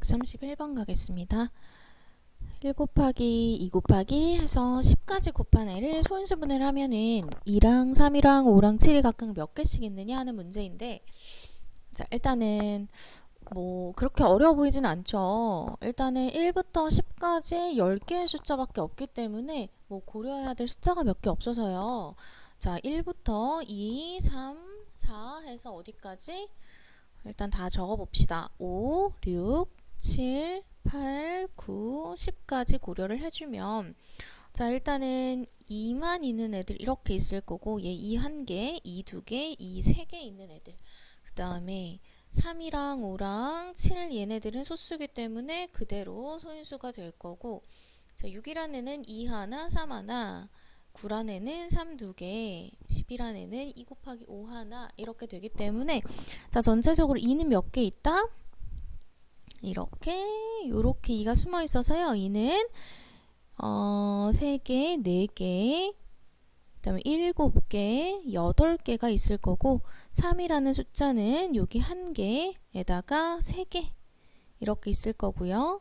131번 가겠습니다. 1 곱하기 2 곱하기 해서 10까지 곱한 애를 소인수분해를 하면은 2랑 3이랑 5랑 7이 각각 몇 개씩 있느냐 하는 문제인데, 자, 일단은 뭐 그렇게 어려워 보이진 않죠. 일단은 1부터 10까지 10개의 숫자밖에 없기 때문에 뭐 고려해야 될 숫자가 몇 개 없어서요. 자, 1부터 2, 3, 4 해서 어디까지? 일단 다 적어봅시다. 5, 6, 7, 8, 9, 10까지 고려를 해주면, 자, 일단은 2만 있는 애들 이렇게 있을 거고, 얘 2 1개, 2 2개, 2 3개 있는 애들. 그 다음에 3이랑 5랑 7 얘네들은 소수기 때문에 그대로 소인수가 될 거고, 자, 6이라는 애는 2 하나, 3 하나, 9란 애는 3 2개, 10이란 애는 2 곱하기 5 하나 이렇게 되기 때문에, 자, 전체적으로 2는 몇 개 있다? 이렇게 요렇게 2가 숨어 있어서요. 2는 3개, 4개, 그 다음에 7개, 8개가 있을 거고, 3이라는 숫자는 여기 1개에다가 3개 이렇게 있을 거고요.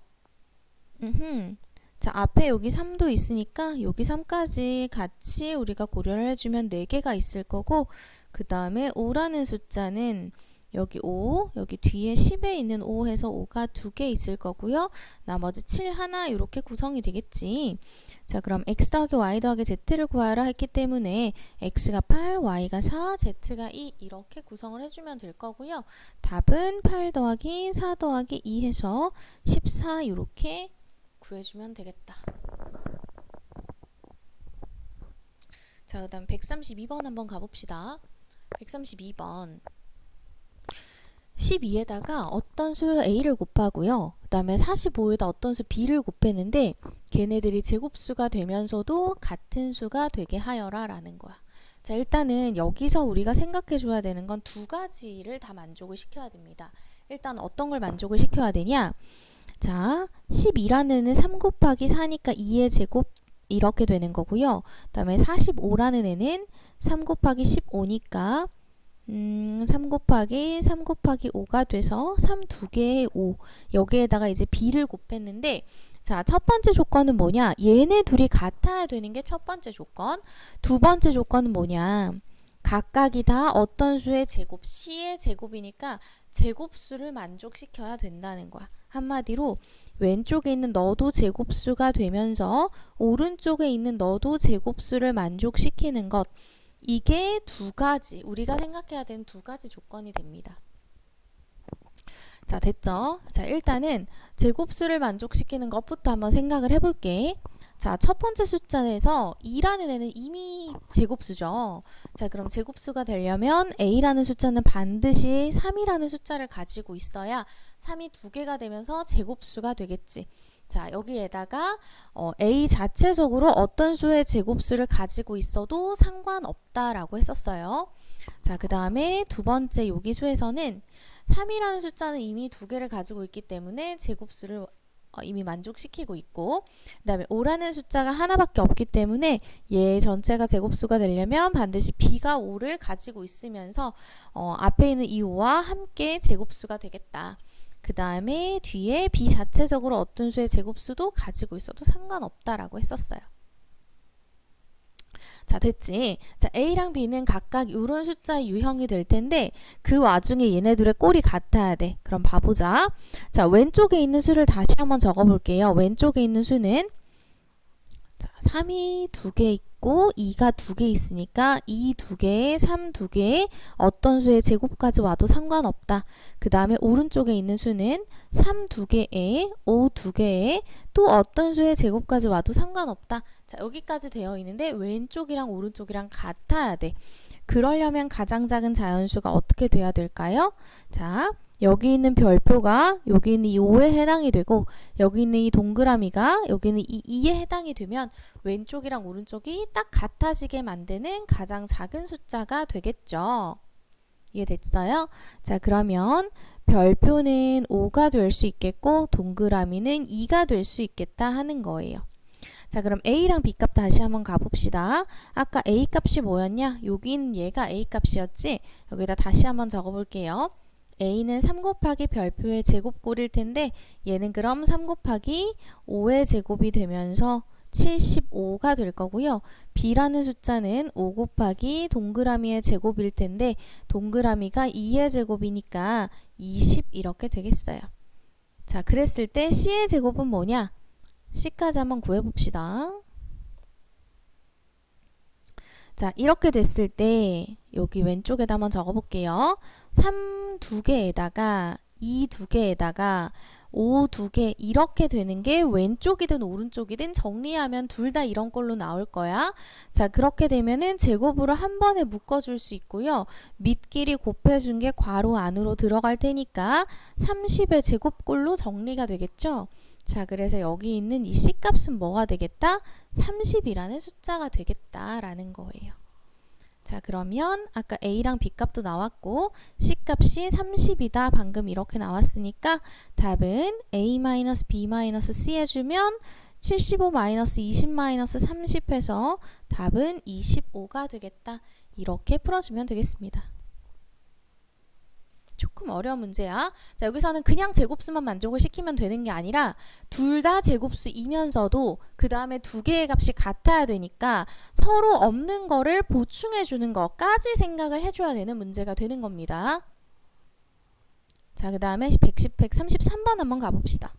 자, 앞에 여기 3도 있으니까 여기 3까지 같이 우리가 고려를 해주면 4개가 있을 거고, 그 다음에 5라는 숫자는 여기 5, 여기 뒤에 10에 있는 5 해서 5가 2개 있을 거고요. 나머지 7 하나 이렇게 구성이 되겠지. 자, 그럼 x 더하기 y 더하기 z를 구하라 했기 때문에 x가 8, y가 4, z가 2 이렇게 구성을 해주면 될 거고요. 답은 8 더하기 4 더하기 2 해서 14 이렇게 구해주면 되겠다. 자, 그 다음 132번 한번 가봅시다. 132번 12에다가 어떤 수 a를 곱하고요. 그 다음에 45에다 어떤 수 b를 곱했는데 걔네들이 제곱수가 되면서도 같은 수가 되게 하여라 라는 거야. 자, 일단은 여기서 우리가 생각해 줘야 되는 건 두 가지를 다 만족을 시켜야 됩니다. 일단 어떤 걸 만족을 시켜야 되냐? 자, 12라는 애는 3 곱하기 4니까 2의 제곱 이렇게 되는 거고요. 그 다음에 45라는 애는 3 곱하기 15니까 3 곱하기 3 곱하기 5가 돼서 3 2개의 5 여기에다가 이제 b를 곱했는데, 자, 첫 번째 조건은 뭐냐? 얘네 둘이 같아야 되는 게 첫 번째 조건. 두 번째 조건은 뭐냐? 각각이 다 어떤 수의 제곱, c의 제곱이니까 제곱수를 만족시켜야 된다는 거야. 한마디로 왼쪽에 있는 너도 제곱수가 되면서 오른쪽에 있는 너도 제곱수를 만족시키는 것. 이게 두 가지, 우리가 생각해야 되는 두 가지 조건이 됩니다. 자, 됐죠? 자, 일단은 제곱수를 만족시키는 것부터 한번 생각을 해볼게. 자, 첫 번째 숫자에서 2라는 애는 이미 제곱수죠. 자, 그럼 제곱수가 되려면 a라는 숫자는 반드시 3이라는 숫자를 가지고 있어야 3이 2개가 되면서 제곱수가 되겠지. 자, 여기에다가 a 자체적으로 어떤 수의 제곱수를 가지고 있어도 상관없다라고 했었어요. 자, 그 다음에 두 번째 여기 수에서는 3이라는 숫자는 이미 2개를 가지고 있기 때문에 제곱수를 이미 만족시키고 있고, 그 다음에 5라는 숫자가 하나밖에 없기 때문에 얘 전체가 제곱수가 되려면 반드시 b가 5를 가지고 있으면서 앞에 있는 이 5와 함께 제곱수가 되겠다. 그 다음에 뒤에 b 자체적으로 어떤 수의 제곱수도 가지고 있어도 상관없다라고 했었어요. 자, 됐지? 자, a랑 b는 각각 이런 숫자의 유형이 될 텐데 그 와중에 얘네들의 꼴이 같아야 돼. 그럼 봐보자. 자, 왼쪽에 있는 수를 다시 한번 적어볼게요. 왼쪽에 있는 수는, 자, 3이 2개 있고 2가 2개 있으니까 2 2개에 3 2개에 어떤 수의 제곱까지 와도 상관없다. 그 다음에 오른쪽에 있는 수는 3 2개에 5 2개에 또 어떤 수의 제곱까지 와도 상관없다. 자, 여기까지 되어 있는데 왼쪽이랑 오른쪽이랑 같아야 돼. 그러려면 가장 작은 자연수가 어떻게 돼야 될까요? 자, 여기 있는 별표가 여기 있는 이 5에 해당이 되고 여기 있는 이 동그라미가 여기 있는 이 2에 해당이 되면 왼쪽이랑 오른쪽이 딱 같아지게 만드는 가장 작은 숫자가 되겠죠. 이해됐어요? 자, 그러면 별표는 5가 될 수 있겠고 동그라미는 2가 될 수 있겠다 하는 거예요. 자, 그럼 a랑 b 값 다시 한번 가봅시다. 아까 a 값이 뭐였냐? 여기 있는 얘가 a 값이었지? 여기다 다시 한번 적어볼게요. a는 3 곱하기 별표의 제곱꼴일 텐데 얘는 그럼 3 곱하기 5의 제곱이 되면서 75가 될 거고요. b라는 숫자는 5 곱하기 동그라미의 제곱일 텐데 동그라미가 2의 제곱이니까 20 이렇게 되겠어요. 자, 그랬을 때 c의 제곱은 뭐냐? c까지 한번 구해봅시다. 자, 이렇게 됐을 때 여기 왼쪽에다 한번 적어볼게요. 3 2개에다가 2 2개에다가 5 2개 이렇게 되는 게 왼쪽이든 오른쪽이든 정리하면 둘 다 이런 걸로 나올 거야. 자, 그렇게 되면은 제곱으로 한 번에 묶어줄 수 있고요. 밑끼리 곱해준 게 괄호 안으로 들어갈 테니까 30의 제곱꼴로 정리가 되겠죠. 자, 그래서 여기 있는 이 C값은 뭐가 되겠다? 30이라는 숫자가 되겠다라는 거예요. 자, 그러면 아까 A랑 B값도 나왔고 C값이 30이다. 방금 이렇게 나왔으니까 답은 A-B-C 해주면 75-20-30 해서 답은 25가 되겠다. 이렇게 풀어주면 되겠습니다. 조금 어려운 문제야. 자, 여기서는 그냥 제곱수만 만족을 시키면 되는 게 아니라 둘 다 제곱수이면서도 그 다음에 두 개의 값이 같아야 되니까 서로 없는 거를 보충해 주는 것까지 생각을 해줘야 되는 문제가 되는 겁니다. 자, 그 다음에 110, 133번 한번 가봅시다.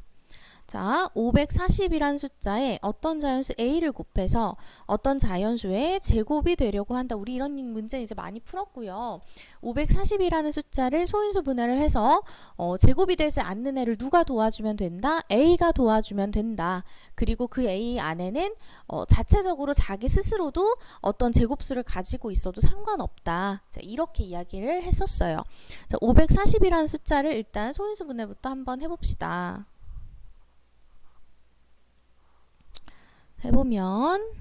자, 540이란 숫자에 어떤 자연수 a를 곱해서 어떤 자연수의 제곱이 되려고 한다. 우리 이런 문제 이제 많이 풀었고요. 540이라는 숫자를 소인수 분해를 해서 제곱이 되지 않는 애를 누가 도와주면 된다? a가 도와주면 된다. 그리고 그 a 안에는 자체적으로 자기 스스로도 어떤 제곱수를 가지고 있어도 상관없다. 자, 이렇게 이야기를 했었어요. 자, 540이라는 숫자를 일단 소인수 분해부터 한번 해봅시다. 해보면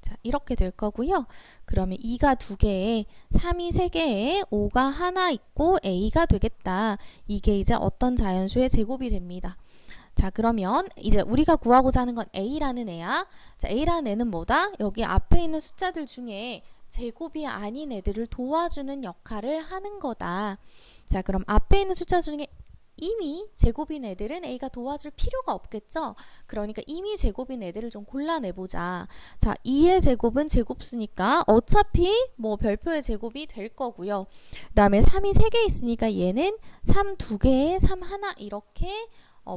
자, 이렇게 될 거고요. 그러면 2가 2개에 3이 3개에 5가 하나 있고 a가 되겠다. 이게 이제 어떤 자연수의 제곱이 됩니다. 자, 그러면 이제 우리가 구하고자 하는 건 a라는 애야. 자, a라는 애는 뭐다? 여기 앞에 있는 숫자들 중에 제곱이 아닌 애들을 도와주는 역할을 하는 거다. 자, 그럼 앞에 있는 숫자 중에 이미 제곱인 애들은 a가 도와줄 필요가 없겠죠? 그러니까 이미 제곱인 애들을 좀 골라내보자. 자, 2의 제곱은 제곱수니까 어차피 뭐 별표의 제곱이 될 거고요. 그 다음에 3이 3개 있으니까 얘는 3 2개에 3 하나 이렇게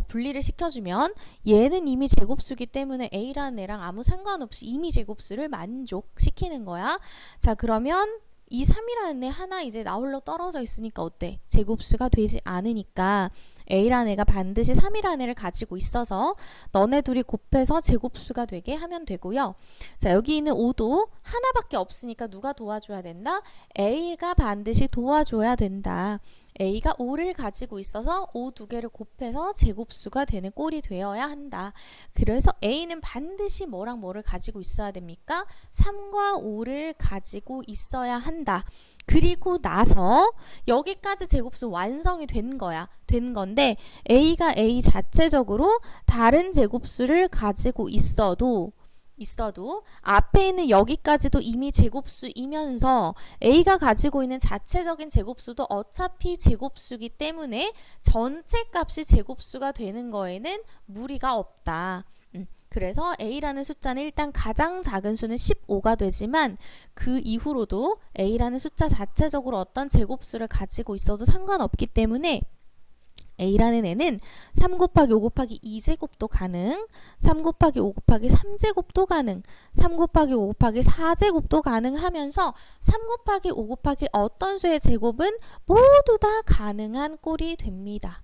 분리를 시켜주면 얘는 이미 제곱수기 때문에 a라는 애랑 아무 상관없이 이미 제곱수를 만족시키는 거야. 자, 그러면 이 3이라는 애 하나 이제 나홀로 떨어져 있으니까 어때? 제곱수가 되지 않으니까 a라는 애가 반드시 3이라는 애를 가지고 있어서 너네 둘이 곱해서 제곱수가 되게 하면 되고요. 자, 여기 있는 5도 하나밖에 없으니까 누가 도와줘야 된다? a가 반드시 도와줘야 된다. a가 5를 가지고 있어서 5 두 개를 곱해서 제곱수가 되는 꼴이 되어야 한다. 그래서 a는 반드시 뭐랑 뭐를 가지고 있어야 됩니까? 3과 5를 가지고 있어야 한다. 그리고 나서 여기까지 제곱수 완성이 된 거야. 된 건데 a가 a 자체적으로 다른 제곱수를 가지고 있어도 앞에 있는 여기까지도 이미 제곱수이면서 a가 가지고 있는 자체적인 제곱수도 어차피 제곱수기 때문에 전체 값이 제곱수가 되는 거에는 무리가 없다. 그래서 a라는 숫자는 일단 가장 작은 수는 15가 되지만 그 이후로도 a라는 숫자 자체적으로 어떤 제곱수를 가지고 있어도 상관없기 때문에 a라는 애는 3 곱하기 5 곱하기 2제곱도 가능, 3 곱하기 5 곱하기 3제곱도 가능, 3 곱하기 5 곱하기 4제곱도 가능하면서 3 곱하기 5 곱하기 어떤 수의 제곱은 모두 다 가능한 꼴이 됩니다.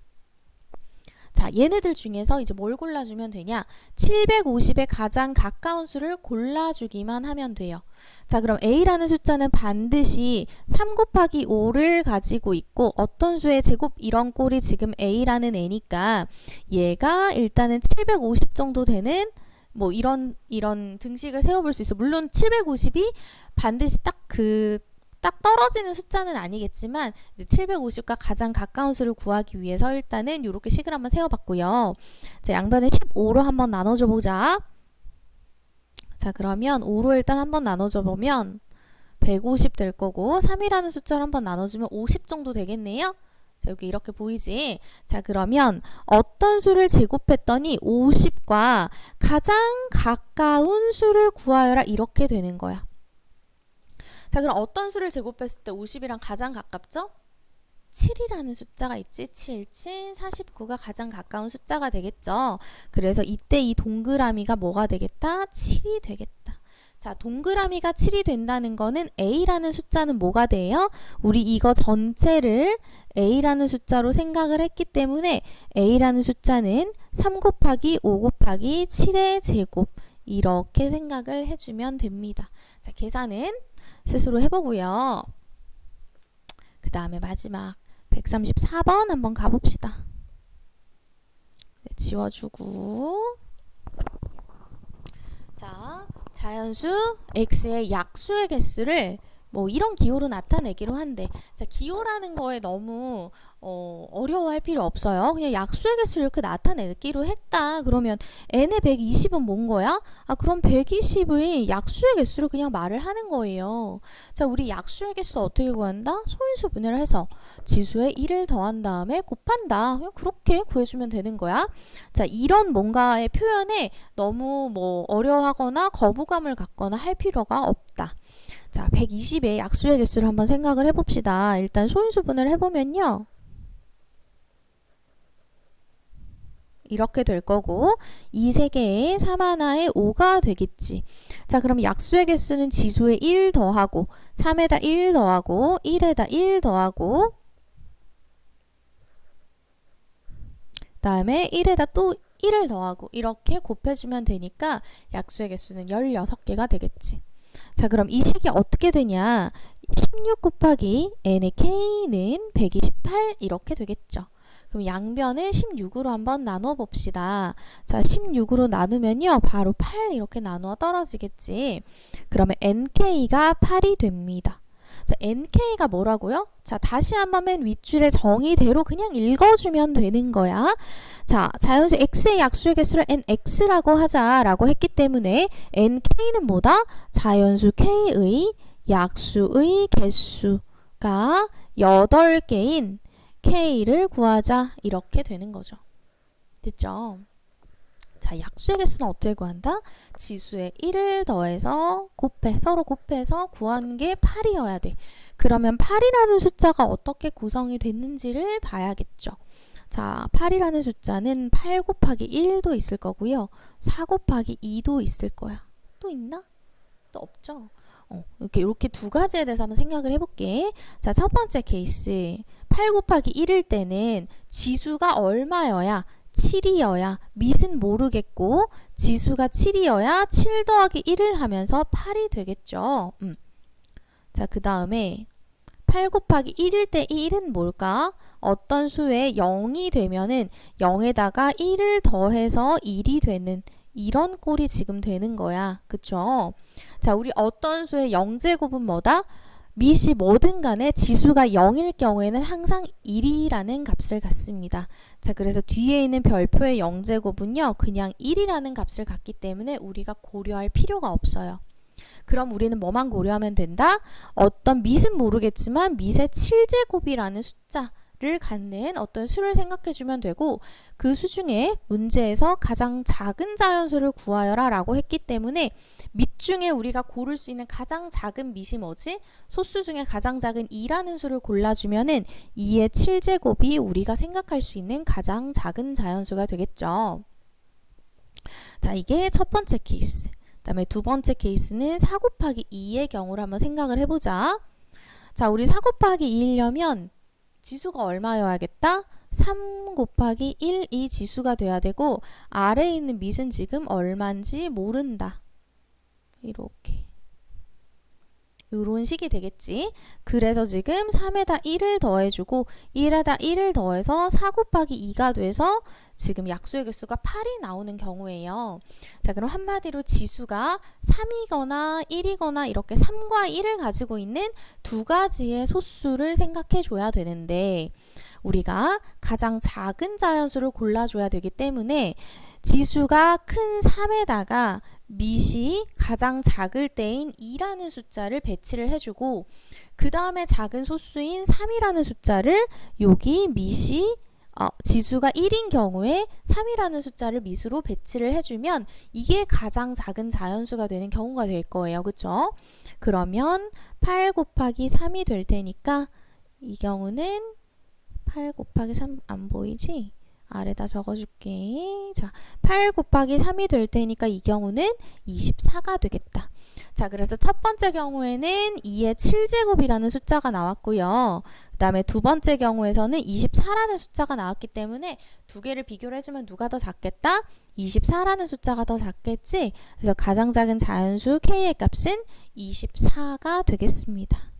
자, 얘네들 중에서 이제 뭘 골라주면 되냐? 750에 가장 가까운 수를 골라주기만 하면 돼요. 자, 그럼 a라는 숫자는 반드시 3 곱하기 5를 가지고 있고 어떤 수의 제곱 이런 꼴이 지금 a라는 애니까 얘가 일단은 750 정도 되는 뭐 이런 등식을 세워볼 수 있어. 물론 750이 반드시 딱 떨어지는 숫자는 아니겠지만 750과 가장 가까운 수를 구하기 위해서 일단은 이렇게 식을 한번 세워봤고요. 자, 양변에 15로 한번 나눠줘 보자. 자, 그러면 5로 일단 한번 나눠줘 보면 150 될 거고 3이라는 숫자를 한번 나눠주면 50 정도 되겠네요. 자, 여기 이렇게 보이지? 자, 그러면 어떤 수를 제곱했더니 50과 가장 가까운 수를 구하여라 이렇게 되는 거야. 자, 그럼 어떤 수를 제곱했을 때 50이랑 가장 가깝죠? 7이라는 숫자가 있지. 7, 7, 49가 가장 가까운 숫자가 되겠죠. 그래서 이때 이 동그라미가 뭐가 되겠다? 7이 되겠다. 자, 동그라미가 7이 된다는 거는 A라는 숫자는 뭐가 돼요? 우리 이거 전체를 A라는 숫자로 생각을 했기 때문에 A라는 숫자는 3 곱하기 5 곱하기 7의 제곱 이렇게 생각을 해주면 됩니다. 자, 계산은 스스로 해보고요. 그 다음에 마지막 134번 한번 가봅시다. 네, 지워주고 자, 자연수 x의 약수의 개수를 뭐 이런 기호로 나타내기로 한대. 자, 기호라는 거에 너무 어려워할 필요 없어요. 그냥 약수의 개수를 이렇게 나타내기로 했다. 그러면 n의 120은 뭔 거야? 아, 그럼 120의 약수의 개수를 그냥 말을 하는 거예요. 자, 우리 약수의 개수 어떻게 구한다? 소인수 분해를 해서 지수에 1을 더한 다음에 곱한다. 그냥 그렇게 구해주면 되는 거야. 자, 이런 뭔가의 표현에 너무 뭐 어려워하거나 거부감을 갖거나 할 필요가 없다. 자, 120의 약수의 개수를 한번 생각을 해봅시다. 일단 소인수분을 해보면요. 이렇게 될 거고 2 3개에 3 하나에 5가 되겠지. 자, 그럼 약수의 개수는 지수에 1 더하고 3에다 1 더하고 1에다 1 더하고 다음에 1에다 또 1을 더하고 이렇게 곱해주면 되니까 약수의 개수는 16개가 되겠지. 자, 그럼 이 식이 어떻게 되냐? 16 곱하기 n의 k는 128 이렇게 되겠죠. 그럼 양변을 16으로 한번 나눠 봅시다. 자, 16으로 나누면요. 바로 8 이렇게 나누어 떨어지겠지. 그러면 nk가 8이 됩니다. 자, nk가 뭐라고요? 자, 다시 한번 맨 윗줄의 정의대로 그냥 읽어주면 되는 거야. 자, 자연수 x의 약수의 개수를 nx라고 하자라고 했기 때문에 nk는 뭐다? 자연수 k의 약수의 개수가 8개인 k를 구하자 이렇게 되는 거죠. 됐죠? 자, 약수의 개수는 어떻게 구한다? 지수에 1을 더해서 서로 곱해서 구하는 게 8이어야 돼. 그러면 8이라는 숫자가 어떻게 구성이 됐는지를 봐야겠죠. 자, 8이라는 숫자는 8 곱하기 1도 있을 거고요. 4 곱하기 2도 있을 거야. 또 있나? 또 없죠? 이렇게 두 가지에 대해서 한번 생각을 해볼게. 자, 첫 번째 케이스 8 곱하기 1일 때는 지수가 얼마여야 7이어야 밑은 모르겠고 지수가 7이어야 7 더하기 1을 하면서 8이 되겠죠. 자, 그 다음에 8 곱하기 1일 때 이 1은 뭘까? 어떤 수에 0이 되면은 0에다가 1을 더해서 1이 되는 이런 꼴이 지금 되는 거야. 그쵸? 자, 우리 어떤 수의 0제곱은 뭐다? 밑이 뭐든 간에 지수가 0일 경우에는 항상 1이라는 값을 갖습니다. 자, 그래서 뒤에 있는 별표의 0제곱은요. 그냥 1이라는 값을 갖기 때문에 우리가 고려할 필요가 없어요. 그럼 우리는 뭐만 고려하면 된다? 어떤 밑은 모르겠지만 밑의 7제곱이라는 숫자를 갖는 어떤 수를 생각해 주면 되고 그 수 중에 문제에서 가장 작은 자연수를 구하여라 라고 했기 때문에 밑 중에 우리가 고를 수 있는 가장 작은 밑이 뭐지? 소수 중에 가장 작은 2라는 수를 골라주면은 2의 7제곱이 우리가 생각할 수 있는 가장 작은 자연수가 되겠죠. 자, 이게 첫 번째 케이스. 그 다음에 두 번째 케이스는 4 곱하기 2의 경우를 한번 생각을 해보자. 자, 우리 4 곱하기 2이려면 지수가 얼마여야겠다? 3 곱하기 1 이 지수가 돼야 되고 아래에 있는 밑은 지금 얼마인지 모른다. 이렇게 요런 식이 되겠지. 그래서 지금 3에다 1을 더해주고 1에다 1을 더해서 4 곱하기 2가 돼서 지금 약수의 개수가 8이 나오는 경우예요. 자, 그럼 한마디로 지수가 3이거나 1이거나 이렇게 3과 1을 가지고 있는 두 가지의 소수를 생각해 줘야 되는데 우리가 가장 작은 자연수를 골라줘야 되기 때문에 지수가 큰 3에다가 밑이 가장 작을 때인 2라는 숫자를 배치를 해주고 그 다음에 작은 소수인 3이라는 숫자를 여기 밑이 지수가 1인 경우에 3이라는 숫자를 밑으로 배치를 해주면 이게 가장 작은 자연수가 되는 경우가 될 거예요. 그쵸? 그러면 8 곱하기 3이 될 테니까 이 경우는 8 곱하기 3 안 보이지? 아래다 적어줄게. 자, 8 곱하기 3이 될 테니까 이 경우는 24가 되겠다. 자, 그래서 첫 번째 경우에는 2의 7제곱이라는 숫자가 나왔고요. 그 다음에 두 번째 경우에서는 24라는 숫자가 나왔기 때문에 두 개를 비교를 해주면 누가 더 작겠다? 24라는 숫자가 더 작겠지? 그래서 가장 작은 자연수 K의 값은 24가 되겠습니다.